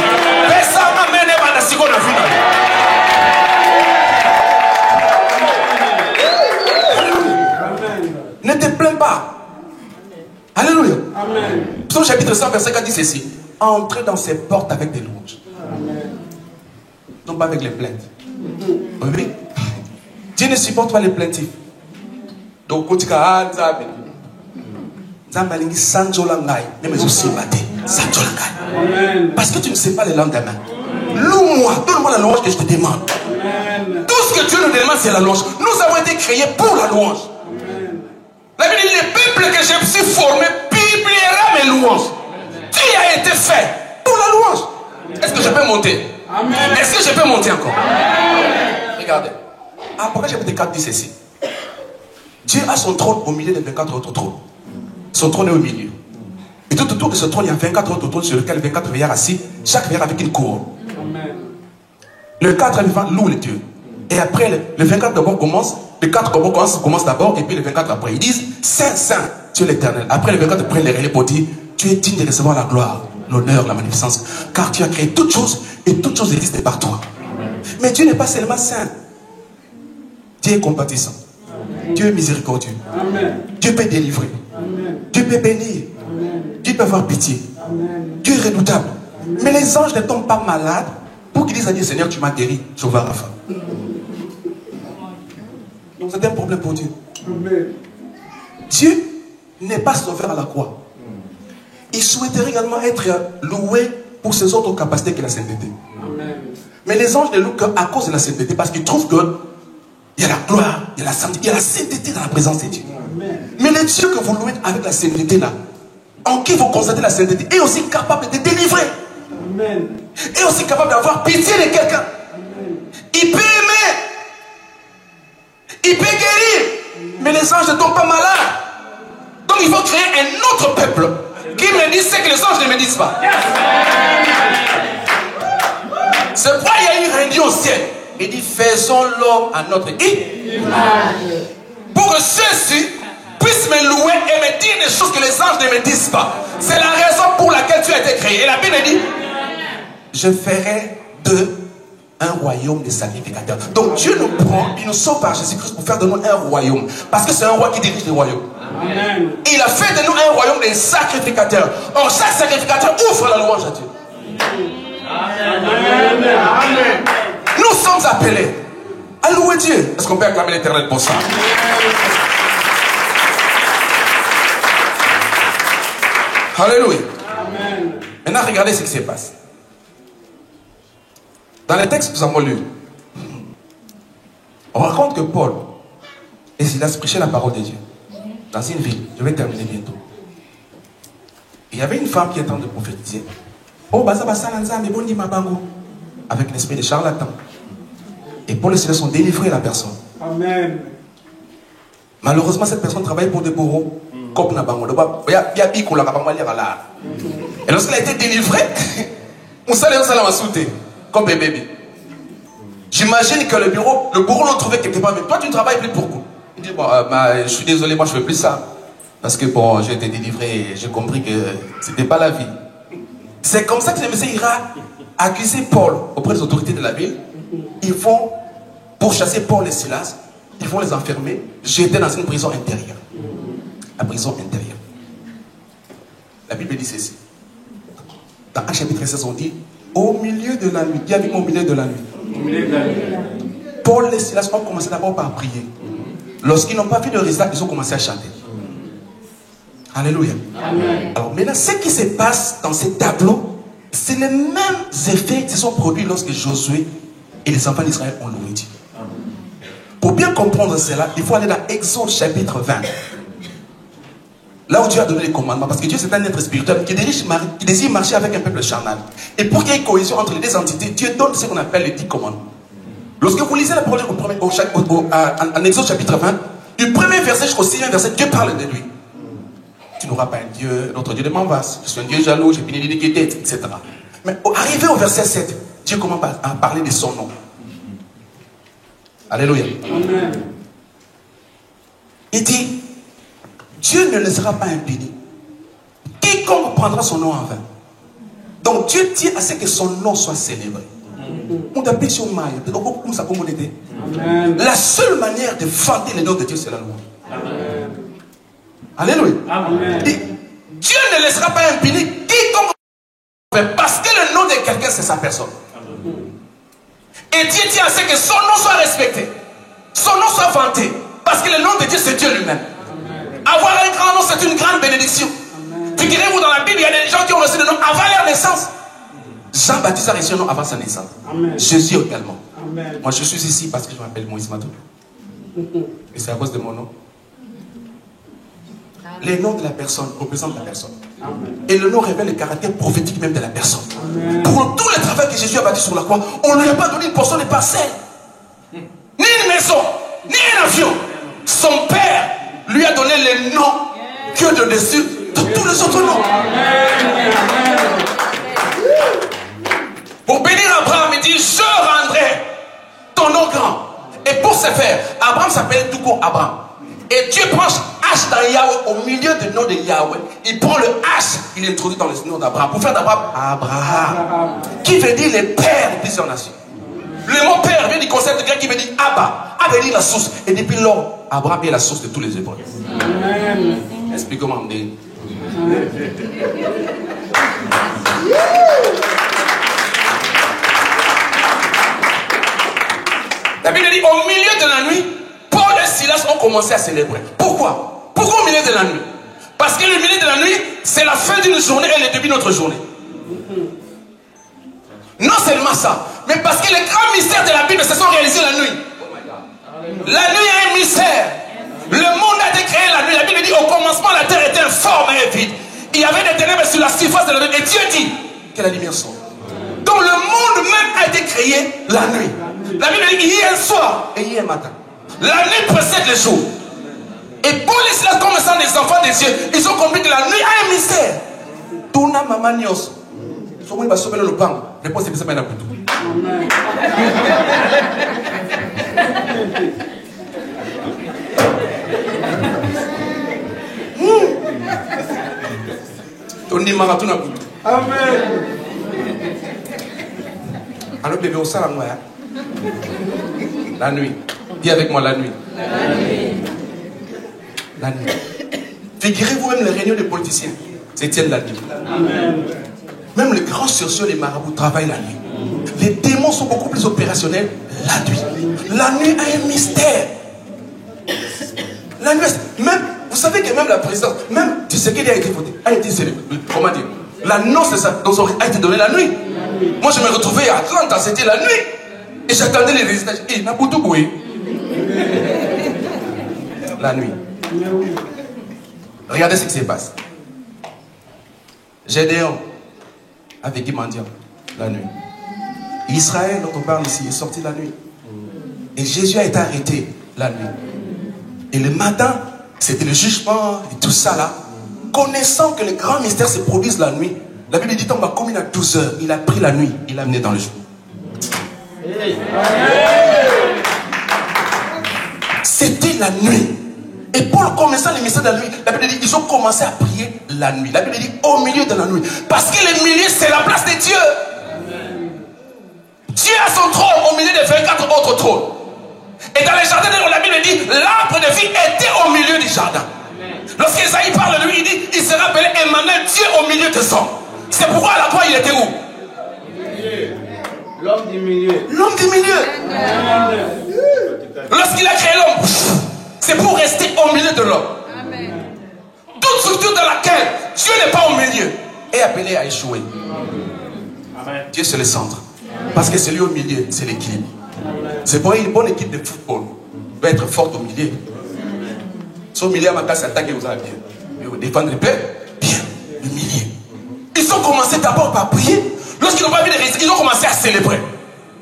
Pesa ma mene bana siko na fina. Ne te plains pas. Alléluia. Amen. Psaume chapitre 100 verset 4 dit ceci. Entrez dans ses portes avec des louanges. Non pas avec les plaintes. Oui. Dieu ne supporte pas les plaintifs. Donc, quand tu as parce que tu ne sais pas le lendemain. Loue-moi, donne-moi la louange que je te demande. Tout ce que Dieu nous demande, c'est la louange. Nous avons été créés pour la louange. La Bible dit, le peuple que je me suis formé publiera mes louanges. Tu as été fait pour la louange. Est-ce que je peux monter? Est-ce que je peux monter encore? Regardez. Ah, pourquoi j'ai peut-être dit ceci? Dieu a son trône au milieu des 24 autres trônes. Son trône est au milieu. Et tout autour de ce trône, il y a 24 autres trônes sur lesquels 24 veilleurs assis, chaque veilleur avec une couronne. Le 4 vivant loue les dieux. Et après, le 24 d'abord commence, les 4 commencent d'abord, et puis les 24 après. Ils disent, Saint, Saint, tu es l'éternel. Après, les 24 prennent les relais pour dire, tu es digne de recevoir la gloire, l'honneur, la magnificence, car tu as créé toutes choses, et toutes choses existent par toi. Mais Dieu n'est pas seulement saint. Dieu est compatissant. Dieu est miséricordieux. Dieu peut délivrer. Dieu peut bénir. Dieu peut avoir pitié. Dieu est redoutable. Mais les anges ne tombent pas malades pour qu'ils disent à Dieu, Seigneur, tu m'as guéri, je vais à la fin. Donc c'est un problème pour Dieu. Dieu n'est pas sauveur à la croix. Il souhaiterait également être loué pour ses autres capacités que la sainteté. Mais les anges ne louent qu'à cause de la sainteté, parce qu'ils trouvent que il y a la gloire, il y a la sainteté, il y a la sainteté dans la présence de Dieu. Mais le Dieu que vous louez avec la sainteté là, en qui vous constatez la sainteté, est aussi capable de délivrer. Est aussi capable d'avoir pitié de quelqu'un. Il peut aimer. Il peut guérir. Mais les anges ne tombent pas malades. Donc il faut créer un autre peuple qui me dise ce que les anges ne me disent pas. C'est pourquoi il y a une réunion au ciel. Il dit, faisons l'homme à notre image. Pour que ceux-ci puissent me louer et me dire des choses que les anges ne me disent pas. C'est la raison pour laquelle tu as été créé. Et la Bible dit, je ferai d'eux un royaume de sacrificateurs. Donc Dieu nous prend, il nous sauve par Jésus-Christ pour faire de nous un royaume. Parce que c'est un roi qui dirige le royaume. Et il a fait de nous un royaume de sacrificateurs. Or chaque sacrificateur ouvre la louange à Dieu. Amen. Nous sommes appelés à louer Dieu. Est-ce qu'on peut acclamer l'Éternel pour ça? Alléluia. Maintenant, regardez ce qui se passe. Dans les textes que nous avons lus, on raconte que Paul et Silas prêchaient la parole de Dieu dans une ville. Je vais terminer bientôt. Il y avait une femme qui est en train de prophétiser. Oh, avec l'esprit de charlatan. Et Paul et Silas sont délivrés la personne. Amen. Malheureusement, cette personne travaille pour des bourreaux. Et lorsqu'elle a été délivrée, on s'allait sauter comme bébé. J'imagine que le bourreau l'a trouvé quelque part. Mais toi, tu ne travailles plus pour quoi? Il dit, bon, je suis désolé, moi je ne fais plus ça. Parce que bon, j'ai été délivré et j'ai compris que ce n'était pas la vie. C'est comme ça que le monsieur ira accuser Paul auprès des autorités de la ville. Ils vont, pour chasser Paul et Silas, ils vont les enfermer, jeter dans une prison intérieure. La prison intérieure. La Bible dit ceci. Dans un chapitre 16, on dit, au milieu de la nuit, il y a au milieu de la nuit. Paul et Silas ont commencé d'abord par prier. Lorsqu'ils n'ont pas vu de résultat, ils ont commencé à chanter. Alléluia. Amen. Alors maintenant, ce qui se passe dans ces tableaux, c'est les mêmes effets qui se sont produits lorsque Josué et les enfants d'Israël ont loué Dieu. Pour bien comprendre cela, il faut aller dans Exode chapitre 20. Là où Dieu a donné les commandements, parce que Dieu c'est un être spirituel qui désire marcher avec un peuple charnel. Et pour qu'il y ait cohésion entre les deux entités, Dieu donne ce qu'on appelle les 10 commandements. Lorsque vous lisez la parole en Exode chapitre 20, du premier verset jusqu'au 6e verset, Dieu parle de lui. Tu n'auras pas un Dieu, notre Dieu de m'envasse. Je suis un Dieu jaloux, j'ai fini l'iniquité, etc. Mais arrivé au verset 7, Dieu commence à parler de son nom. Alléluia. Amen. Il dit, Dieu ne laissera pas impuni quiconque prendra son nom en vain. Donc Dieu tient à ce que son nom soit célébré. La seule manière de vanter le nom de Dieu, c'est la louange. Amen. Alléluia. Amen. Dieu ne laissera pas impuni quiconque, parce que le nom de quelqu'un, c'est sa personne. Amen. Et Dieu tient à ce que son nom soit respecté, son nom soit vanté, parce que le nom de Dieu c'est Dieu lui-même. Avoir un grand nom c'est une grande bénédiction. Figurez-vous, dans la Bible, il y a des gens qui ont reçu le nom avant leur naissance. Jean-Baptiste a reçu un nom avant sa naissance. Amen. Jésus également. Amen. Moi je suis ici parce que je m'appelle Moïse Matou. Et c'est à cause de mon nom. Les noms de la personne représentent la personne. Amen. Et le nom révèle le caractère prophétique même de la personne. Amen. Pour tout le travail que Jésus a bâti sur la croix, on ne lui a pas donné une portion de parcelle. Ni une maison, ni un avion. Son père lui a donné les noms que de dessus de tous les autres noms. Amen. Pour bénir Abraham, il dit, je rendrai ton nom grand. Et pour ce faire, Abraham s'appelle tout court Abraham. Et Dieu prend H dans Yahweh, au milieu du nom de Yahweh. Il prend le H, il l'introduit dans le nom d'Abraham, pour faire d'Abraham Abraham, qui veut dire le père de plusieurs nations. Le mot père vient du concept grec qui veut dire Abba. Abba veut dire la source. Et depuis lors, Abraham est la source de tous les Hébreux. Explique-moi, Amdé. La Bible dit, au milieu de la nuit, Paul et Silas ont commencé à célébrer. Pourquoi? Pourquoi au milieu de la nuit? Parce que le milieu de la nuit, c'est la fin d'une journée et le début de notre journée. Non seulement ça, mais parce que les grands mystères de la Bible se sont réalisés la nuit. La nuit est un mystère. Le monde a été créé la nuit. La Bible dit, au commencement, la terre était informe et vide. Il y avait des ténèbres sur la surface de la nuit. Et Dieu dit que la lumière sort. Donc le monde même a été créé la nuit. La Bible dit hier soir et hier matin. La nuit précède le jour. Et Paul et Silas, comme étant des enfants de Dieu, ils ont compris que la nuit a un mystère. Tuna mamanios. Someone va sauver le pain. Réponse est bien pour tout. Tony maratona pour tout. Amen. Alors bébé, on s'en va. La nuit. Dis avec moi la nuit. La nuit. La nuit. Figurez-vous même les réunions des politiciens. C'est tiennent la nuit. Amen. Même les grands sorciers, les marabouts travaillent la nuit. Les démons sont beaucoup plus opérationnels la nuit. La nuit a un mystère. La nuit, même, vous savez que même la présidence, même Tshisekedi a été voté, a été célébré. Comment dire? L'annonce de ça a été donnée la nuit. Moi je me retrouvais à Atlanta, c'était la nuit. Et j'attendais les résultats. Et Nabuto Boué. La nuit. Regardez ce qui se passe. Gédéon avec Guimandia la nuit. Israël dont on parle ici est sorti la nuit. Et Jésus a été arrêté la nuit. Et le matin, c'était le jugement et tout ça là. Connaissant que les grands mystères se produisent la nuit, la Bible dit on va communier à 12 heures. Il a pris la nuit, il l'a amené dans le jour. C'était la nuit. Et Paul commençant les mystères de la nuit, la Bible dit ils ont commencé à prier la nuit. La Bible dit au milieu de la nuit. Parce que le milieu c'est la place de Dieu. Dieu a son trône au milieu de 24 autres trônes. Et dans les jardins, la Bible dit l'arbre de vie était au milieu du jardin. Lorsqu'Ésaïe parle de lui, il dit il sera appelé Emmanuel, Dieu au milieu des hommes. C'est pourquoi à la croix il était où? L'homme du milieu. L'homme du milieu. Lorsqu'il a créé l'homme, c'est pour rester au milieu de l'homme. Toute structure dans laquelle Dieu n'est pas au milieu est appelé à échouer. Dieu c'est le centre. Parce que c'est lui au milieu, c'est l'équilibre. C'est pour une bonne équipe de football doit être forte au milieu. Son milieu à ma place attaque et vous avez bien. Mais vous défendre le paix, bien. Le milieu. Ils ont commencé d'abord par prier. Lorsqu'ils n'ont pas vu les résultats, ils ont commencé à célébrer.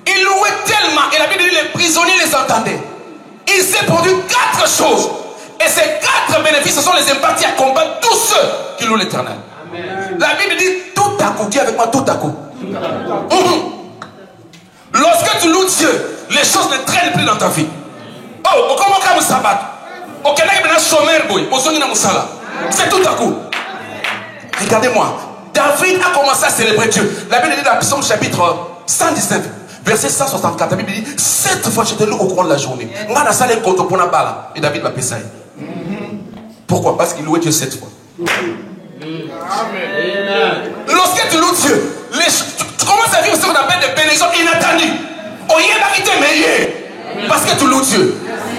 Ils louaient tellement. Et la Bible dit les prisonniers les entendaient. Il s'est produit 4 choses. Et ces 4 bénéfices, ce sont les impartis à combattre tous ceux qui louent l'Éternel. La Bible dit tout à coup. Dis avec moi tout à coup. Lorsque tu loues Dieu, les choses ne traînent plus dans ta vie. Oh, comment on sabbat? C'est tout à coup. Regardez-moi. David a commencé à célébrer Dieu. La Bible dit dans Psaume chapitre 119, verset 164. La Bible dit 7 fois j'étais loué au courant de la journée. Et David va payer ça. Pourquoi? Parce qu'il louait Dieu 7 fois. Lorsque tu loues Dieu, tu commences à vivre ce qu'on appelle des bénédictions inattendues. Oye est meilleur. Parce que tu loues Dieu.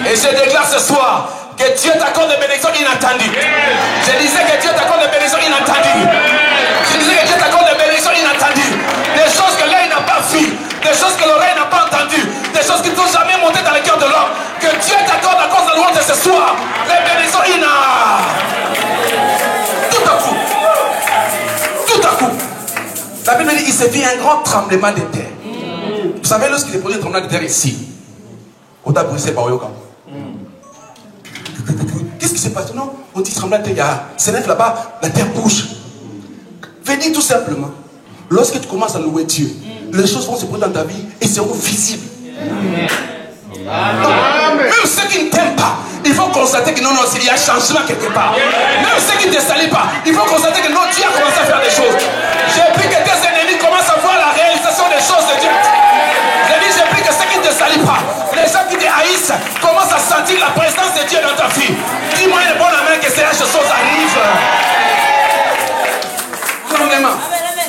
Et je déclare ce soir que Dieu t'accorde des bénédictions inattendues. Je disais que Dieu t'accorde des bénédictions inattendues. Je disais que Dieu t'accorde des bénédictions inattendues. Des choses que l'œil n'a pas vues, des choses que l'oreille n'a pas entendues, des choses qui ne sont jamais montées dans le cœur de l'homme. Que Dieu t'accorde à cause de la louange de ce soir. Les bénédictions tout à coup. Tout à coup. La Bible dit qu'il s'est fait un grand tremblement de terre. Vous savez, lorsqu'il est posé un tremblement de terre ici, on t'a brisé par Yoka. Qu'est-ce qui s'est passé? Non, on dit tremblement de terre, c'est là là-bas, la terre bouge. Venez tout simplement. Lorsque tu commences à louer Dieu, les choses vont se produire dans ta vie et seront visibles. Donc, même ceux qui ne t'aiment pas, il faut constater que non, il y a changement quelque part. Même ceux qui ne te saluent pas, il faut constater que non, Dieu a commencé à faire des choses. J'ai pris que tes ennemis commencent à voir la réalisation des choses de Dieu. J'ai pris que ceux qui ne te saluent pas, les gens qui te haïssent, commencent à sentir la présence de Dieu dans ta vie. Dis-moi une bonne main que ces choses arrivent. Tremblement.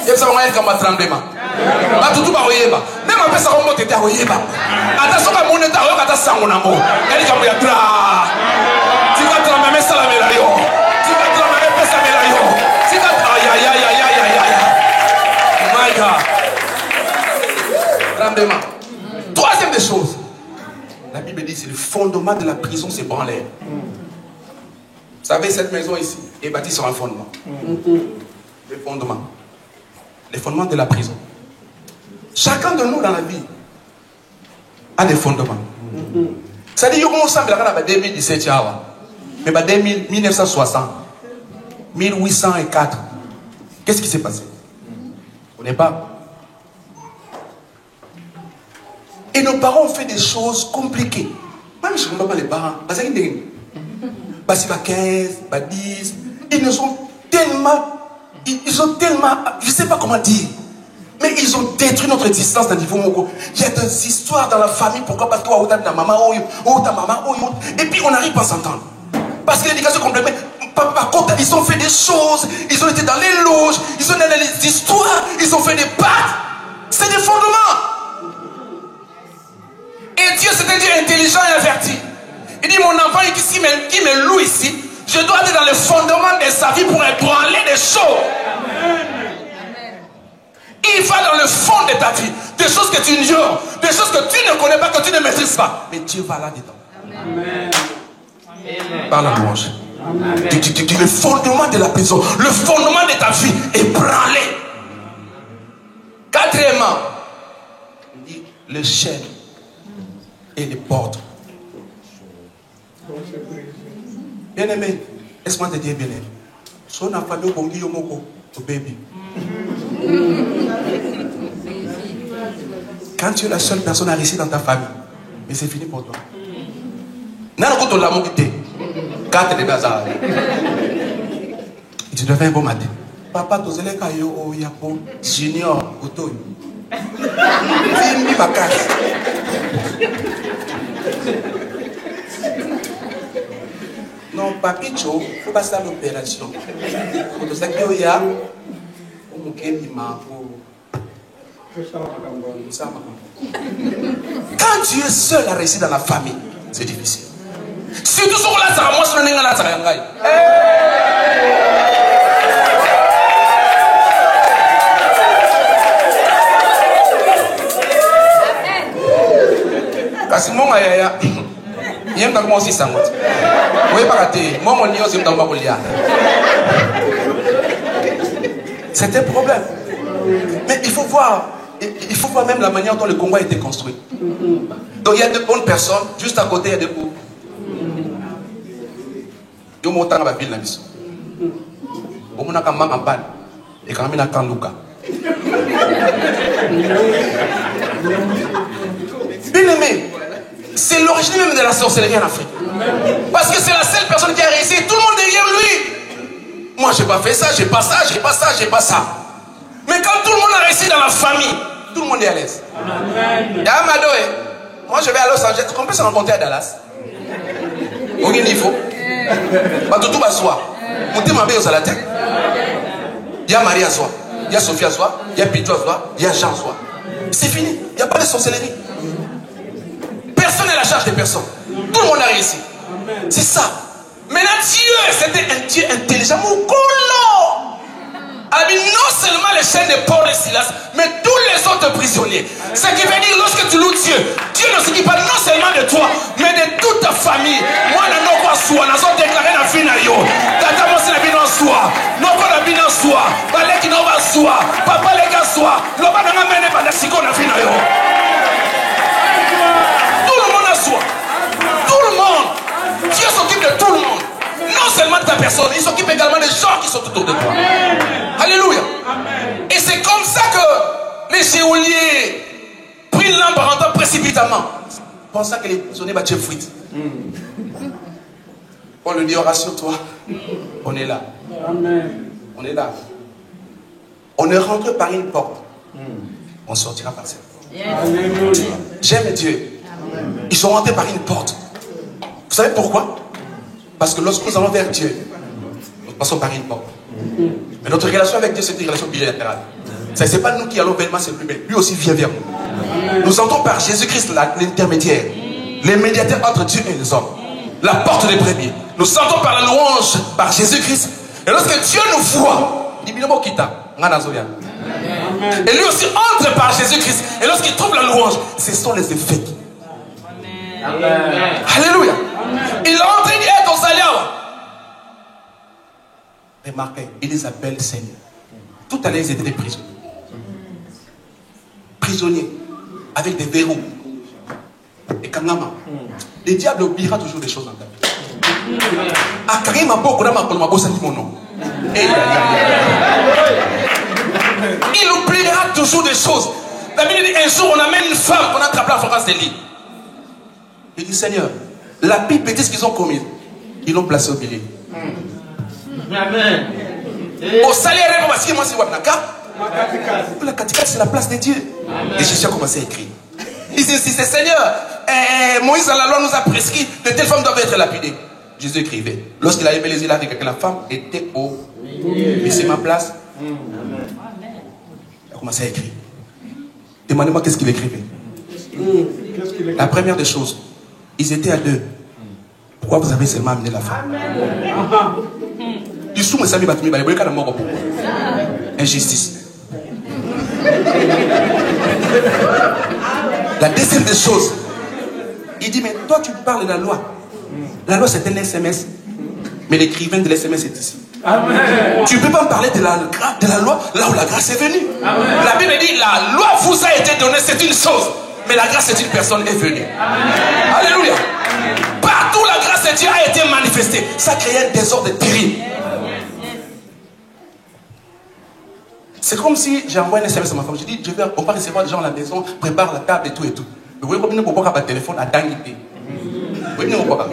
Et ça va être comme un tremblement. Même après ça, on va te dire attention à mon état, on va te sang mon amour. Elle est comme il y a tra. Tu vas trembler ça la médaille. Tu vas trembler ça la médaille. Tu vas aïe aïe aïe aïe aïe aïe. Oh my God. Tremblement. Troisième des choses. La Bible dit c'est le fondement de la prison, c'est branlé. Vous savez, cette maison ici est bâtie sur un fondement. Le fondement. Les fondements de la prison. Chacun de nous dans la vie a des fondements. C'est-à-dire qu'on semble en 2017, mais 1960, 1804, qu'est-ce qui s'est passé? On n'est pas. Et nos parents ont fait des choses compliquées. Même je ne comprends pas les parents. Parce qu'ils ont 15, 10, ils nous ont tellement. Ils ont tellement, je ne sais pas comment dire, mais ils ont détruit notre existence d'un niveau moko. Il y a des histoires dans la famille, pourquoi? Parce que ta maman, ta maman, et puis on n'arrive pas à s'entendre. Parce que l'éducation complète, par contre, ils ont fait des choses, ils ont été dans les loges, ils ont dans les histoires, ils ont fait des pactes. C'est des fondements. Et Dieu, c'est un Dieu intelligent et averti. Il dit, mon enfant qui me loue ici, je dois aller dans le fondement de sa vie pour ébranler des choses. Il va dans le fond de ta vie, des choses que tu ignores, des choses que tu ne connais pas, que tu ne maîtrises pas. Mais Dieu va là-dedans. Par la louange. Le fondement de la prison, le fondement de ta vie ébranlé. Quatrièmement, il dit le chêne et les portes. Bien aimé, laisse-moi te dire bien aimé. Son enfant de Bongi Yomoko, au bébé. Quand tu es la seule personne à réussir dans ta famille, mais c'est fini pour toi. N'a pas l'amour qui t'est. Quatre de bazar. Tu deviens un bon matin. Papa, tu es là, yo, yapo, junior, auto. Dis-moi ma casse. Non, papicho, il faut passer à l'opération. Quand tu sais qu'il y a, quand tu es seul à réussir dans la famille, c'est difficile. Surtout sur la Zara, moi je suis là, kasi monga yaya yemka kuma aussi sangot oui pas raté moi mon nios yemka kuma bolia c'est un problème. Mais il faut voir même la manière dont le Congo a été construit. Donc il y a de bonnes personnes, juste à côté il y a des bouts. Il y a des gens qui ont dit on a quand même un pan et quand même un Luka. Bien aimé, c'est l'origine même de la sorcellerie en Afrique. Parce que c'est la seule personne qui a réussi, tout le monde derrière lui. Moi j'ai pas fait ça, j'ai pas ça, j'ai pas ça, j'ai pas ça. Mais quand tout le monde a réussi dans la famille, tout le monde est à l'aise. Moi je vais à Los Angeles, on peut se rencontrer à Dallas. Au niveau. Tout va soi. Monter ma belle aux la tête. Il y a Marie à soi, il y a Sophie à soi, il y a Pito à soi, il y a Jean à soi. C'est fini, il n'y a pas de sorcellerie. charge des personnes. Tout le monde a réussi. C'est ça. Maintenant, Dieu, c'était un Dieu intelligent. Non seulement les chaînes de Paul et Silas, mais tous les autres prisonniers. Ce qui veut dire, lorsque tu loues Dieu, Dieu ne s'occupe pas non seulement de toi, mais de toute ta famille. Moi, je n'ai pas soi, je n'ai déclaré la vie na yo. Tata, moi, c'est la vie dans soi. Non, pas la vie dans soi. Balé qui n'a pas soi. Papa, les gars, soi. L'homme n'a pas mené par la psycho, la vie na yo. Tout le monde a soi. Tout le monde. Dieu s'occupe de tout le monde. Non seulement de ta personne, il s'occupe également des gens qui sont autour de toi. Alléluia. Amen. Et c'est comme ça que les geôliers prirent l'âme en rentrant précipitamment, pensant que les prisonniers battaient fuite. On lui dit, rassure-toi, on est là. Amen. On est là. On est rentré par une porte. On sortira par cette porte. J'aime Dieu. Ils sont rentrés par une porte. Vous savez pourquoi? Parce que lorsque nous allons vers Dieu, nous passons par une porte. Mais notre relation avec Dieu, c'est une relation bilatérale. Ce n'est pas nous qui allons vers lui, c'est lui, mais lui aussi vient vers nous. Nous entrons par Jésus-Christ, l'intermédiaire, les médiateurs entre Dieu et les hommes. La porte des brebis. Nous sentons par la louange, par Jésus-Christ. Et lorsque Dieu nous voit, il dit, et lui aussi entre par Jésus-Christ. Et lorsqu'il trouve la louange, ce sont les effets. Amen. Alléluia. Amen. Il est en train d'être au salaire. Remarquez, il les appelle Seigneur. Tout à l'heure, ils étaient des prisonniers. Prisonniers, avec des verrous. Et Kanama. Le diable oubliera toujours des choses dans ta vie. Il oubliera toujours des choses. La Bible dit un jour, on amène une femme qu'on a attrapée à la fréquence des lits. Il dit, Seigneur, la pire bêtise qu'ils ont commise, ils l'ont placée au bélier. Amen. Au salaire, parce que moi, c'est Wapnaka. La Katika, c'est la place de Dieu. Amen. Et Jésus a commencé à écrire. Il dit, si c'est Seigneur, Moïse, à la loi, nous a prescrit de telles femmes doivent être lapidées. Jésus écrivait. Lorsqu'il a levé les yeux, il a dit que la femme était au bélier. C'est ma place. Amen. Il a commencé à écrire. Demandez-moi qu'est-ce qu'il écrivait. La première des choses, ils étaient à deux. Pourquoi vous avez seulement amené la femme? Injustice. La deuxième des choses, il dit, mais toi tu parles de la loi. La loi c'est un SMS. Mais l'écrivain de l'SMS est ici. Amen. Tu ne peux pas me parler de la loi là où la grâce est venue. Amen. La Bible dit, la loi vous a été donnée, c'est une chose. Mais la grâce c'est une personne est venue. Amen. Alléluia. Amen. Partout la grâce de Dieu a été manifestée. Ça crée un désordre terrible. C'est comme si j'envoie un SMS à ma femme. Je dis, on va recevoir des gens à la maison, prépare la table et tout et tout. Mais vous voyez combien de fois on a téléphone à Dangité. Vous voyez combien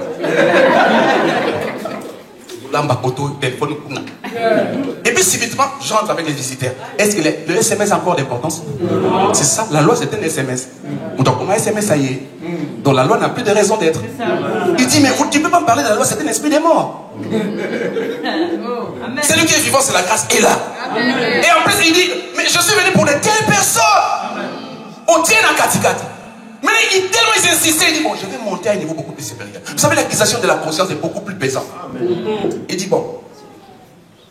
et puis subitement, j'entre avec les visiteurs. Est-ce que le SMS a encore d'importance? C'est ça, la loi c'est un SMS. Donc comment SMS ça y est? Donc la loi n'a plus de raison d'être. Il dit, mais tu ne peux pas me parler de la loi, c'est un esprit des morts. C'est lui qui est vivant, c'est la grâce est là. Et en plus il dit, mais je suis venu pour de telles personnes. On tient à Katikati. Mais tellement ils insistaient, il dit, bon, je vais monter à un niveau beaucoup plus supérieur. Vous savez, l'accusation de la conscience est beaucoup plus pesante. Il dit, bon,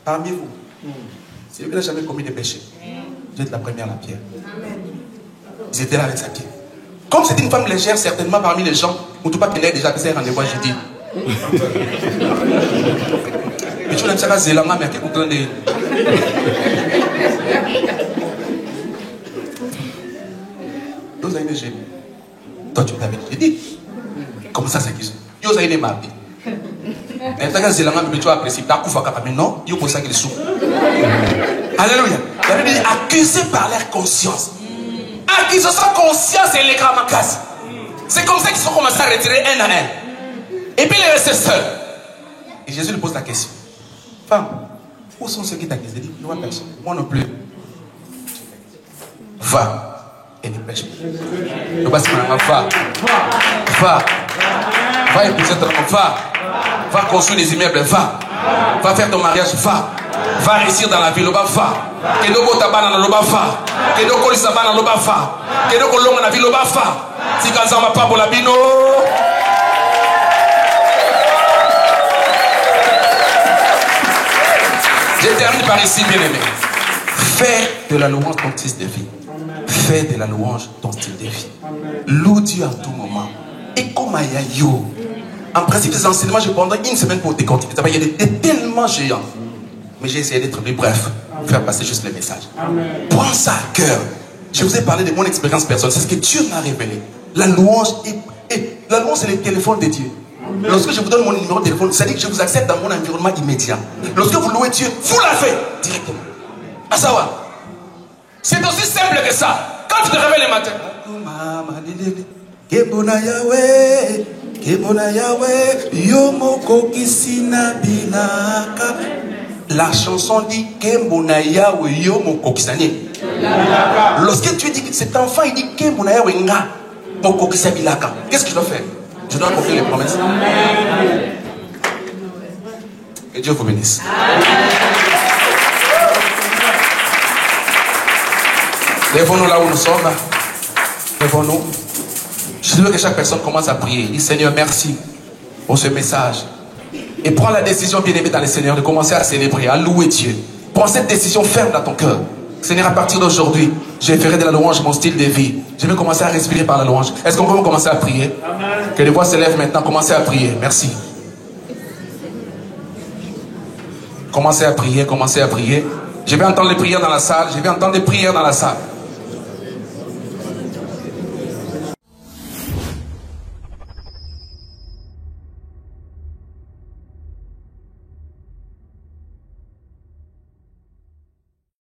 parmi vous, si vous n'avez jamais commis de péché, vous êtes la première la pierre. Ils étaient là avec sa pierre. Comme c'est une femme légère, certainement parmi les gens, on ne peut pas qu'elle ait déjà fait un rendez-vous, je dis. Mais tu n'as pas zélangue, mais tu as dit. Nous avons des toi tu t'avais dit. Comment ça c'est qui? Yo ça il est mardi. Mais t'as gagné la main mais tu as apprécié. T'as couffé mais non, yo pour ça qu'il souffre. Alléluia. La Bible dit accusés par leur conscience. Accusation conscience et les gramakas. C'est comme ça qu'ils sont commencé à retirer un à un. Et puis il restent seuls. Et Jésus lui pose la question. Femme, où sont ceux qui t'accusent? Il dit, non personne. Moi non plus. Va. Et ne pêche pas. Va épouser ton homme, va construire des immeubles, va faire ton mariage, va réussir dans la ville, va. Tikanzama Pabolabino. Je termine par ici, bien-aimé. Fais de la louange ton style de vie. Fais de la louange ton style de vie. Loue Dieu à tout moment. Et comme yo. En principe, ces enseignements, je prendrai une semaine pour décortiquer. Il y a des tellement géants. Mais j'ai essayé d'être plus bref. Faire passer juste les messages. Prends ça à cœur. Je vous ai parlé de mon expérience personnelle. C'est ce que Dieu m'a révélé. La louange la louange, c'est le téléphone de Dieu. Lorsque je vous donne mon numéro de téléphone, ça dit que je vous accepte dans mon environnement immédiat. Lorsque vous louez Dieu, vous la faites directement. À savoir, c'est aussi simple que ça. Quand tu te réveilles le matin, la chanson dit lorsque tu dis que cet enfant il dit qu'est-ce que je dois faire? Je dois accomplir les promesses. Que Dieu vous bénisse. Lèvons-nous là où nous sommes. Lèvons-nous. Je veux que chaque personne commence à prier. Dis Seigneur, merci pour ce message. Et prends la décision, bien-aimé dans le Seigneur, de commencer à célébrer, à louer Dieu. Prends cette décision ferme dans ton cœur. Seigneur, à partir d'aujourd'hui, je ferai de la louange mon style de vie. Je vais commencer à respirer par la louange. Est-ce qu'on peut commencer à prier? Amen. Que les voix se lèvent maintenant. Commencez à prier. Merci. Commencez à prier, commencez à prier. Je vais entendre les prières dans la salle. Je vais entendre les prières dans la salle.